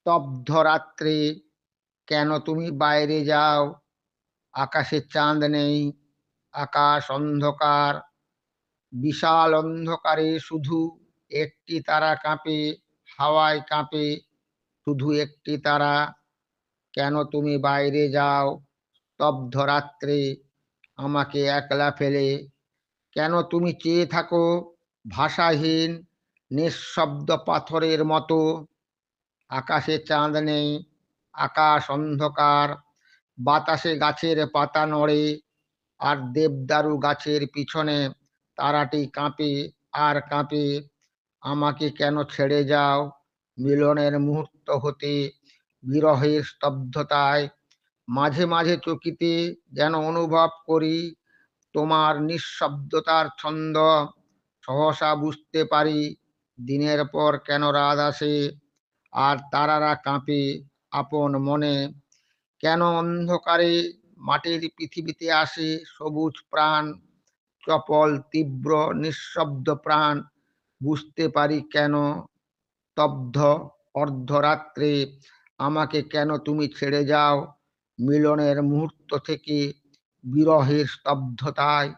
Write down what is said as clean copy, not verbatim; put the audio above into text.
স্তব্ধ রাত্রে কেন তুমি বাইরে যাও? আকাশে চাঁদ নেই, আকাশ অন্ধকার, বিশাল অন্ধকারে শুধু একটি তারা কাঁপে, হাওয়ায় কাঁপে শুধু একটি তারা। কেন তুমি বাইরে যাও স্তব্ধ রাত্রে আমাকে একলা ফেলে? কেন তুমি চেয়ে থাকো ভাষাহীন নিঃশব্দ পাথরের মতো? আকাশে চাঁদ নেই, আকাশ অন্ধকার, বাতাসে গাছের পাতা নড়ে, আর দেবদারু গাছের পিছনে তারাটি কাঁপে আর কাঁপে। আমাকে কেন ছেড়ে যাও মিলনের মুহূর্ত হতে বিরহের স্তব্ধতায়? মাঝে মাঝে চকিতে যেন অনুভব করি তোমার নিঃশব্দতার ছন্দ। সহসা বুঝতে পারি দিনের পর কেন রাত আসে, আর তারারা কাঁপে আপন মনে। কেন অন্ধকারে মাটির পৃথিবীতে আসে সবুজ প্রাণ, চপল তীব্র নিঃশব্দ প্রাণ। বুঝতে পারি কেন স্তব্ধ অর্ধরাত্রে আমাকে কেন তুমি ছেড়ে যাও মিলনের মুহূর্ত থেকে বিরহের স্তব্ধতায়।